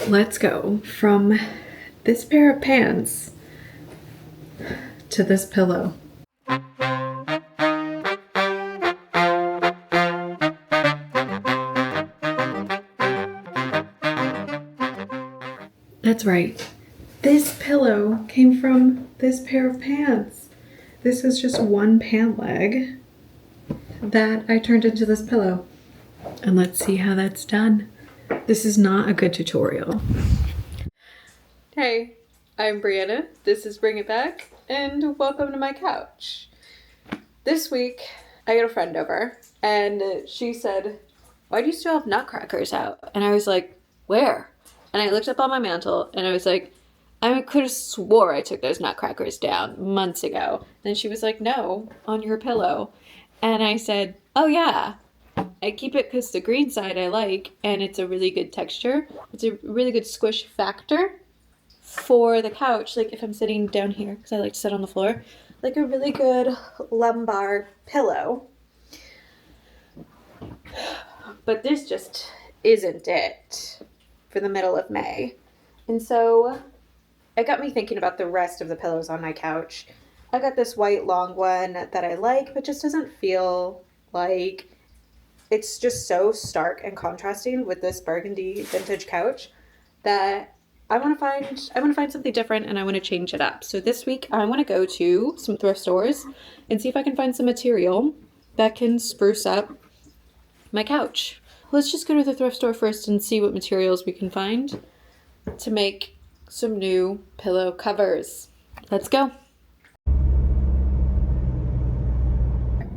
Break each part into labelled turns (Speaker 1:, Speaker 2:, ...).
Speaker 1: Let's go from this pair of pants to this pillow. That's right. This pillow came from this pair of pants. This is just one pant leg that I turned into this pillow. And let's see how that's done. This is not a good tutorial. Hey, I'm Brianna. This is Bring It Back, and welcome to my couch. This week, I got a friend over, and she said, "Why do you still have nutcrackers out?" And I was like, "Where?" And I looked up on my mantle, and I was like, I could have swore I took those nutcrackers down months ago. Then she was like, "No, on your pillow." And I said, "Oh yeah, I keep it because the green side I like, and it's a really good texture. It's a really good squish factor for the couch. Like if I'm sitting down here, because I like to sit on the floor, like a really good lumbar pillow. But this just isn't it for the middle of May." And so it got me thinking about the rest of the pillows on my couch. I got this white long one that I like, but just doesn't feel like it's just so stark and contrasting with this burgundy vintage couch that I want to find something different, and I want to change it up. So this week I want to go to some thrift stores and see if I can find some material that can spruce up my couch. Let's just go to the thrift store first and see what materials we can find to make some new pillow covers. Let's go.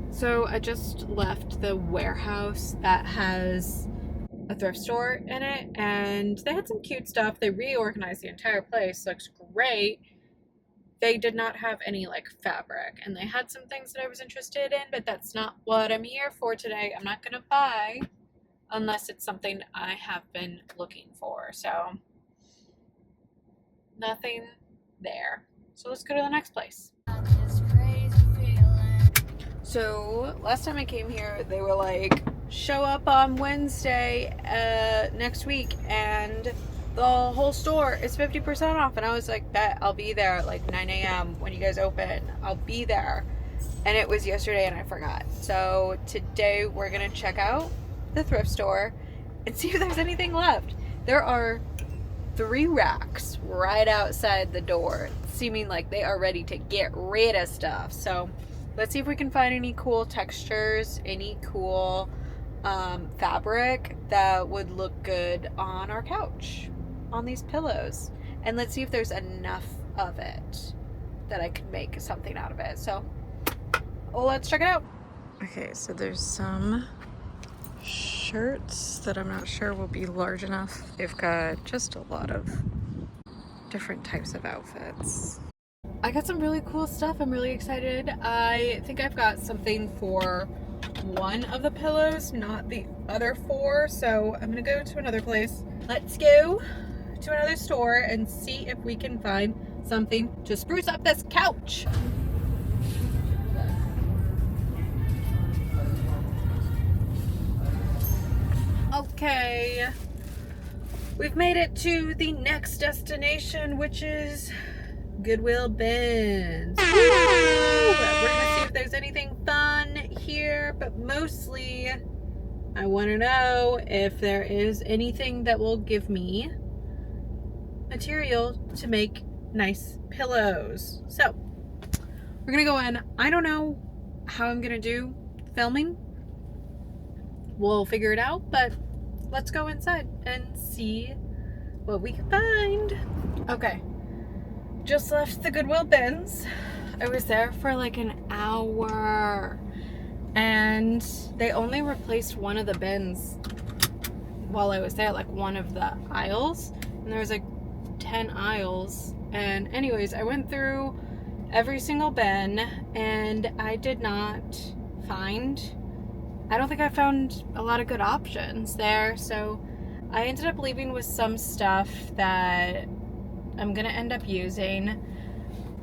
Speaker 1: So I just left the warehouse that has a thrift store in it, and they had some cute stuff. They reorganized the entire place. Looks great. They did not have any like fabric, and they had some things that I was interested in, but that's not what I'm here for today. I'm not gonna buy unless it's something I have been looking for. So nothing there. So let's go to the next place. So last time I came here, they were like, show up on Wednesday next week, and the whole store is 50% off. And I was like, bet I'll be there at like 9 a.m. when you guys open. I'll be there. And it was yesterday and I forgot. So today we're gonna check out the thrift store and see if there's anything left. There are 3 racks right outside the door, seeming like they are ready to get rid of stuff. So let's see if we can find any cool textures, any cool fabric that would look good on our couch, on these pillows. And let's see if there's enough of it that I can make something out of it. So let's check it out. Okay, so there's some shirts that I'm not sure will be large enough. They've got just a lot of different types of outfits. I got some really cool stuff. I'm really excited. I think I've got something for one of the pillows, not the other 4. So I'm gonna go to another place. Let's go to another store and see if we can find something to spruce up this couch. Okay, we've made it to the next destination, which is Goodwill bins. We're gonna see if there's anything fun here, but mostly I want to know if there is anything that will give me material to make nice pillows. So we're gonna go in. I don't know how I'm gonna do filming. We'll figure it out, but let's go inside and see what we can find. Okay, just left the Goodwill bins. I was there for like an hour, and they only replaced one of the bins while I was there, like one of the aisles, and there was like 10 aisles. And anyways, I went through every single bin and I did not find, I don't think I found a lot of good options there. So I ended up leaving with some stuff that I'm gonna end up using,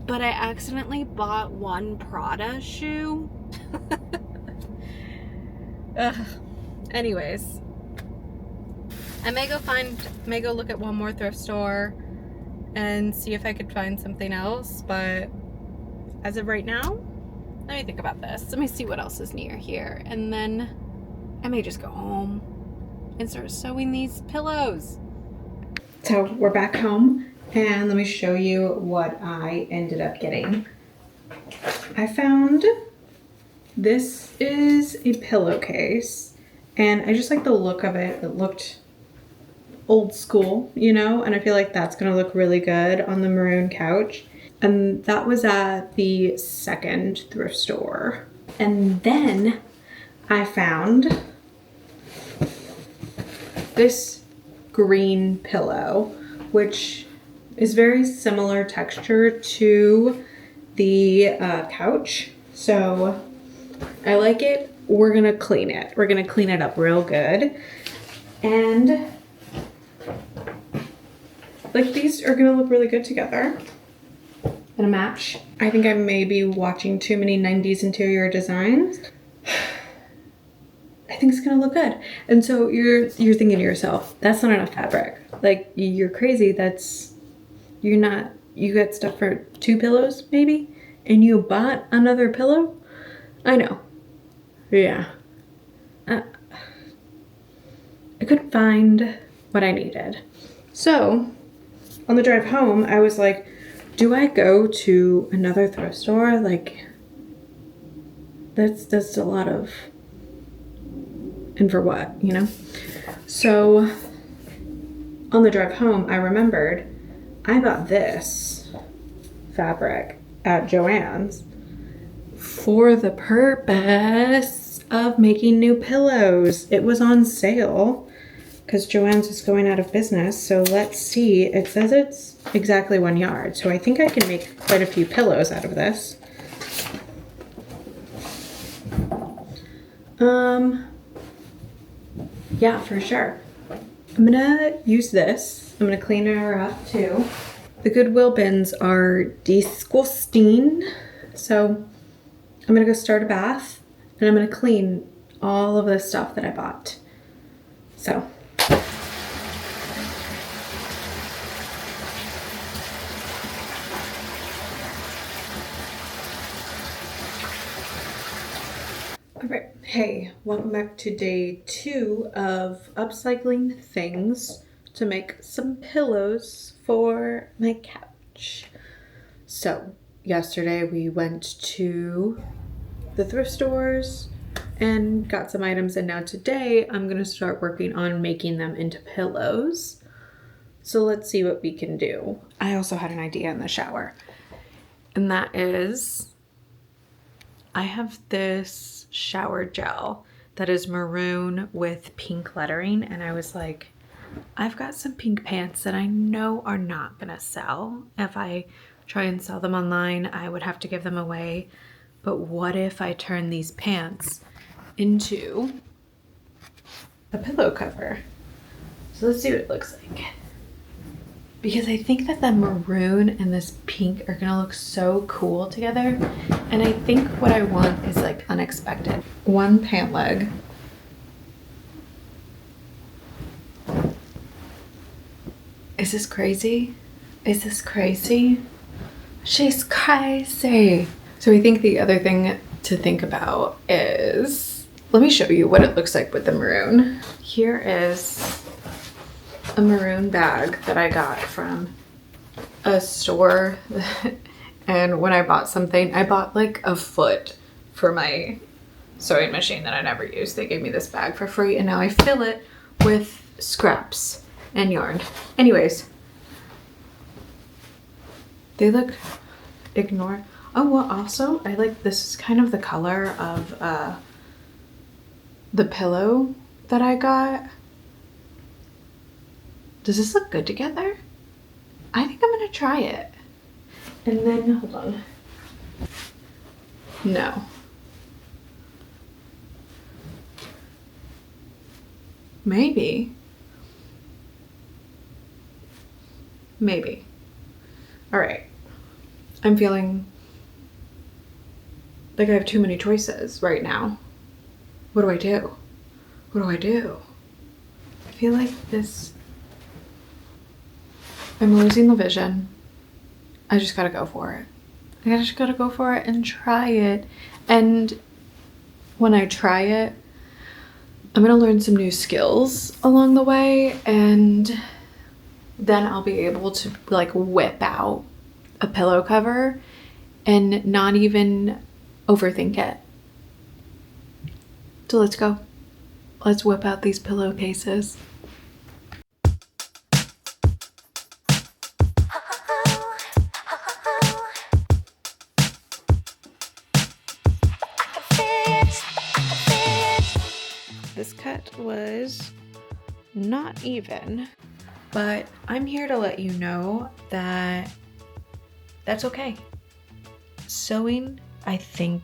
Speaker 1: but I accidentally bought one Prada shoe. Ugh. Anyways, I may go look at one more thrift store and see if I could find something else, but as of right now, let me think about this. Let me see what else is near here, and then I may just go home and start sewing these pillows. So we're back home, and let me show you what I ended up getting. I found this is a pillowcase, and I just like the look of it. It looked old school, you know, and I feel like that's gonna look really good on the maroon couch. And that was at the second thrift store. And then I found this green pillow, which is very similar texture to the couch. So I like it. We're gonna clean it. We're gonna clean it up real good. And like, these are gonna look really good together in a match. I think I may be watching too many 90s interior designs. I think it's gonna look good. And so you're thinking to yourself, that's not enough fabric. Like, you're crazy. You got stuff for 2 pillows maybe, and you bought another pillow? I know. Yeah. I couldn't find what I needed. So on the drive home, I was like, do I go to another thrift store? Like, that's a lot of, and for what, you know? So on the drive home, I remembered I bought this fabric at Joann's for the purpose of making new pillows. It was on sale because Joann's is going out of business. So let's see. It says it's exactly 1 yard. So I think I can make quite a few pillows out of this. Yeah, for sure. I'm gonna use this. I'm gonna clean her up too. The Goodwill bins are disgusting. So I'm gonna go start a bath and I'm gonna clean all of the stuff that I bought. So. All right, hey, welcome back to day 2 of upcycling things to make some pillows for my couch. So yesterday we went to the thrift stores and got some items, and now today I'm gonna start working on making them into pillows. So let's see what we can do. I also had an idea in the shower, and that is I have this shower gel that is maroon with pink lettering, and I was like, I've got some pink pants that I know are not gonna sell. If I try and sell them online, I would have to give them away. But what if I turn these pants into a pillow cover? So let's see what it looks like. Because I think that the maroon and this pink are gonna look so cool together. And I think what I want is like unexpected. 1 pant leg. Is this crazy? Is this crazy? She's crazy. So I think the other thing to think about is, let me show you what it looks like with the maroon. Here is a maroon bag that I got from a store. And when I bought something, I bought like a foot for my sewing machine that I never used. They gave me this bag for free, and now I fill it with scraps and yarn. Anyways, they look, ignore. Oh, well, also, I like, this is kind of the color of the pillow that I got. Does this look good together? I think I'm gonna try it. And then, hold on. No. Maybe. Maybe. All right. I'm feeling like I have too many choices right now. What do I do? What do I do? feel like this, I'm losing the vision. I just gotta go for it. I just gotta go for it and try it. And when I try it, I'm gonna learn some new skills along the way, and then I'll be able to like whip out a pillow cover and not even overthink it. So let's go. Let's whip out these pillowcases. This cut was not even, but I'm here to let you know that that's okay. Sewing, I think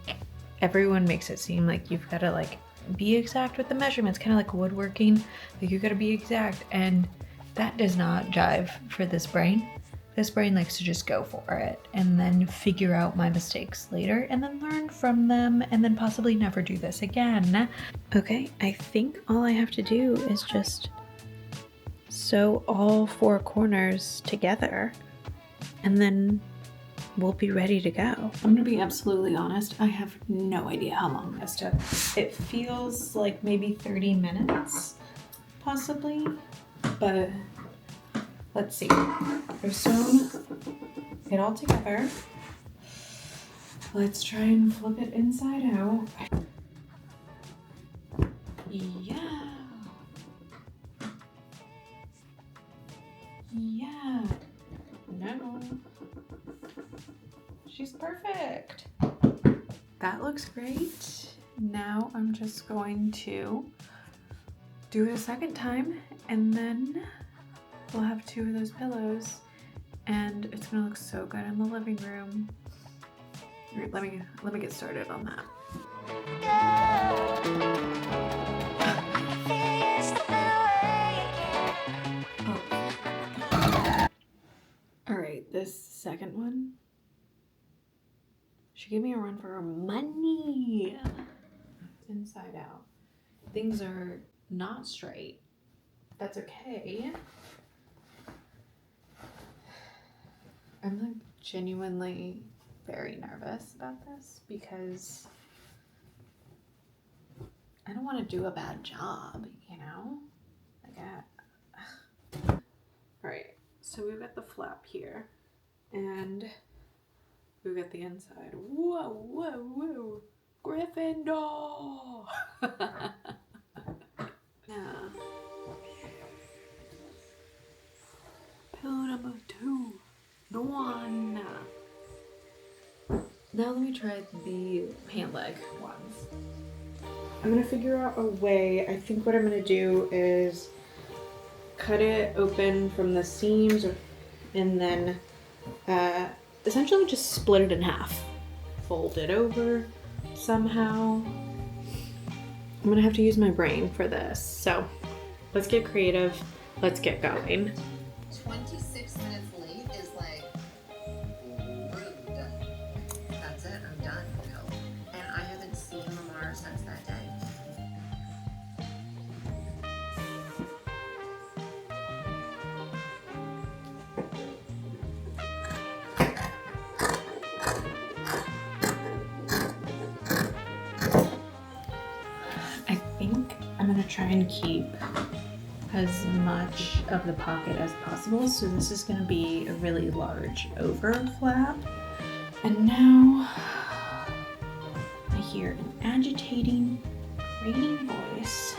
Speaker 1: everyone makes it seem like you've got to like be exact with the measurements, kind of like woodworking, like you got to be exact, and that does not jive for this brain. This brain likes to just go for it and then figure out my mistakes later and then learn from them and then possibly never do this again. Okay, I think all I have to do is just sew all 4 corners together and then we'll be ready to go. I'm gonna be absolutely honest, I have no idea how long this took. It feels like maybe 30 minutes, possibly, but let's see. I've sewn it all together. Let's try and flip it inside out. Yeah. Yeah. No. She's perfect. That looks great. Now I'm just going to do it a second time and then we'll have 2 of those pillows and it's gonna look so good in the living room. All right, let me get started on that. All right, this second one, she gave me a run for her money. Inside out. Things are not straight. That's okay. I'm like genuinely very nervous about this because I don't want to do a bad job, you know? Like all right, so we've got the flap here and we've got the inside. Whoa, whoa, whoa. Gryffindor! Yeah. Pillow number 2. The one. Now let me try the pant leg ones. I'm gonna figure out a way. I think what I'm gonna do is cut it open from the seams and then essentially just split it in half. Fold it over somehow. I'm gonna have to use my brain for this. So let's get creative. Let's get going.
Speaker 2: 26 minutes late is like rude. That's it, I'm done. And I haven't seen Lamar since that day.
Speaker 1: I think I'm gonna try and keep as much of the pocket as possible. So this is gonna be a really large over flap. And now I hear an agitating, grating voice.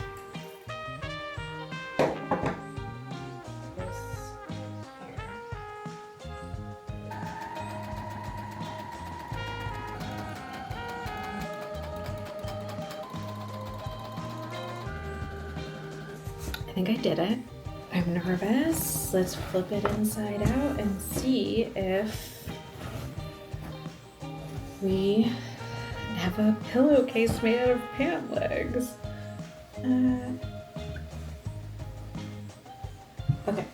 Speaker 1: I think I did it. I'm nervous. Let's flip it inside out and see if we have a pillowcase made out of pant legs. Okay.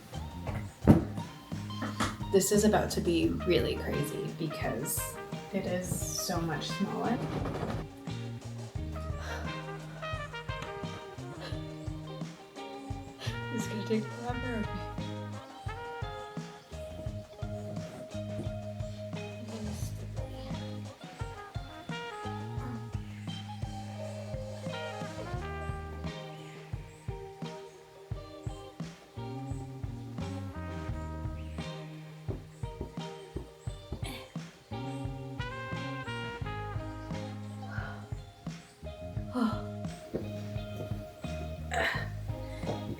Speaker 1: This is about to be really crazy because it is so much smaller. This take forever.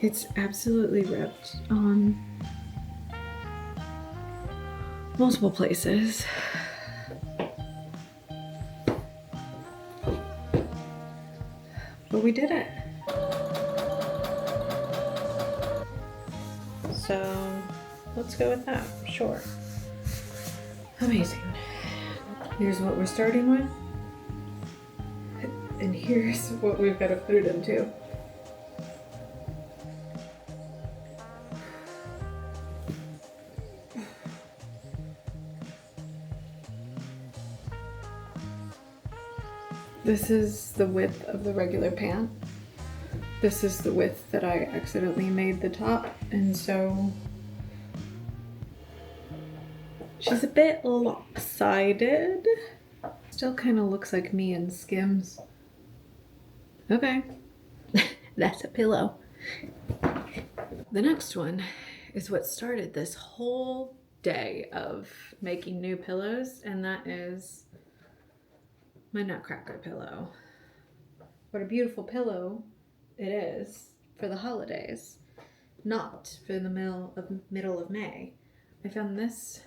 Speaker 1: It's absolutely ripped on multiple places. But we did it. So let's go with that, sure. Amazing. Here's what we're starting with. And here's what we've got to put it into. This is the width of the regular pant. This is the width that I accidentally made the top, and so she's a bit lopsided. Still kind of looks like me in Skims. Okay, that's a pillow. The next one is what started this whole day of making new pillows, and that is my Nutcracker pillow. What a beautiful pillow it is for the holidays, not for the middle of May. I found this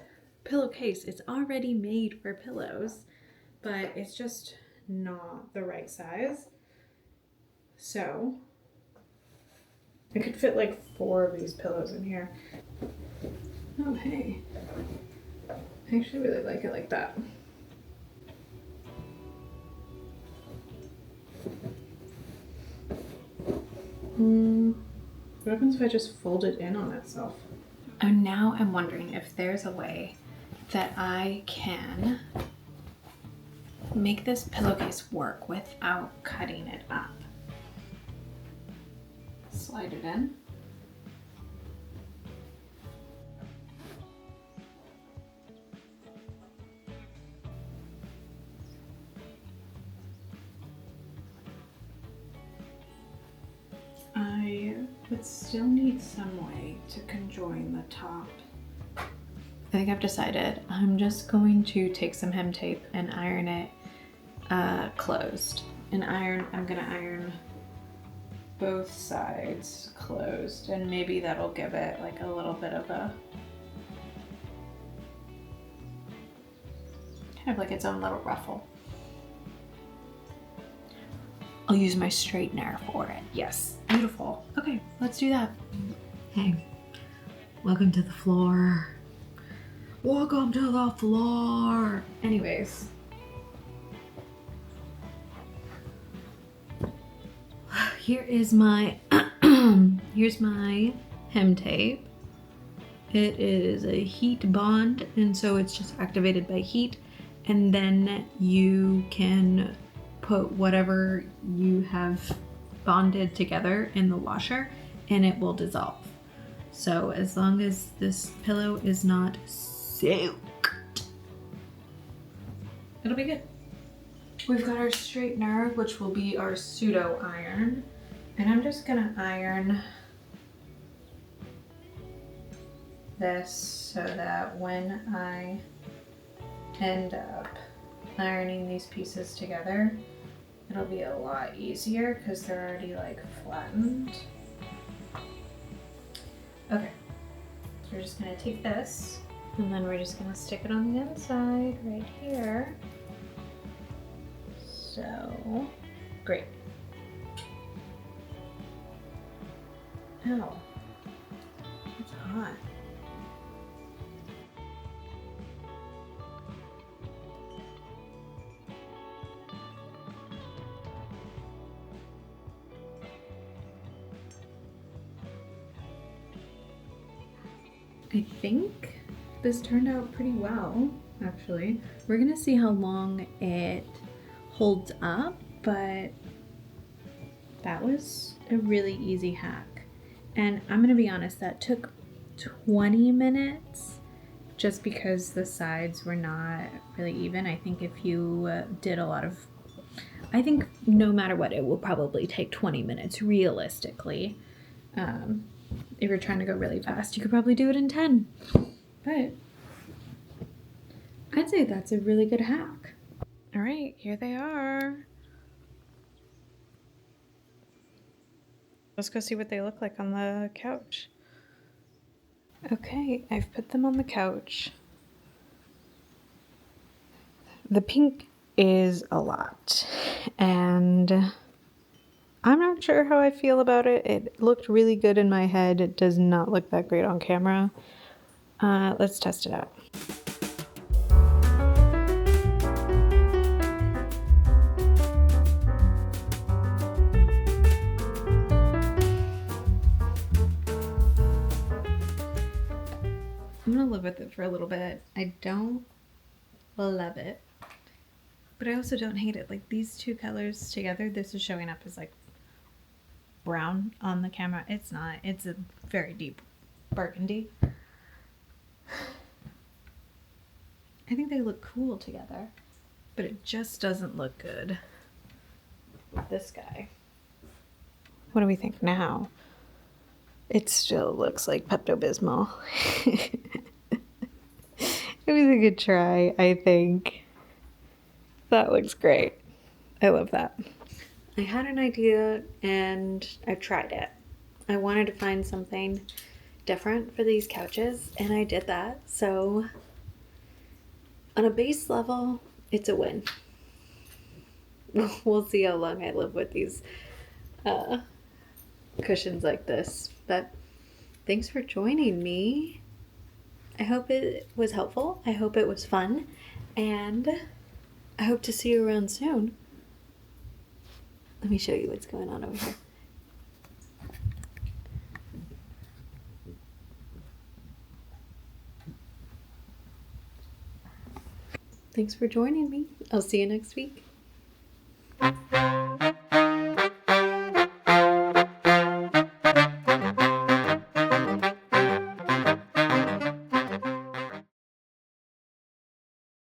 Speaker 1: pillowcase. It's already made for pillows, but it's just not the right size. So I could fit like 4 of these pillows in here. Oh, hey. I actually really like it like that. What happens if I just fold it in on itself? And now I'm wondering if there's a way that I can make this pillowcase work without cutting it up. Slide it in. I would still need some way to conjoin the top. I think I've decided I'm just going to take some hem tape and iron it closed. And I'm gonna iron both sides closed, and maybe that'll give it like a little bit of a kind of like its own little ruffle. I'll use my straightener for it. Yes, beautiful. Okay, let's do that. Hey, welcome to the floor. Welcome to the floor. Anyways. Here is my, here's my hem tape. It is a heat bond, and so it's just activated by heat, and then you can put whatever you have bonded together in the washer and it will dissolve. So as long as this pillow is not soaked, it'll be good. We've got our straightener, which will be our pseudo iron, and I'm just gonna iron this so that when I end up ironing these pieces together, it'll be a lot easier because they're already like flattened. Okay, so we're just gonna take this and then we're just gonna stick it on the inside right here. So, great. Ow, it's hot. I think this turned out pretty well, actually. We're gonna see how long it holds up, but that was a really easy hack. And I'm gonna be honest, that took 20 minutes just because the sides were not really even. I think if you did a lot of, I think no matter what, it will probably take 20 minutes realistically. If you're trying to go really fast, you could probably do it in 10. But I'd say that's a really good hack. All right, here they are. Let's go see what they look like on the couch. Okay, I've put them on the couch. The pink is a lot, and I'm not sure how I feel about it. It looked really good in my head. It does not look that great on camera. Let's test it out. I'm gonna live with it for a little bit. I don't love it, but I also don't hate it. Like these two colors together, this is showing up as like brown on the camera. It's not. It's a very deep burgundy. I think they look cool together, but it just doesn't look good with this guy. What do we think now? It still looks like Pepto-Bismol. It was a good try, I think. That looks great. I love that. I had an idea and I tried it. I wanted to find something different for these couches and I did that. So on a base level, it's a win. We'll see how long I live with these cushions like this. But thanks for joining me. I hope it was helpful. I hope it was fun. And I hope to see you around soon. Let me show you what's going on over here. Thanks for joining me. I'll see you next week.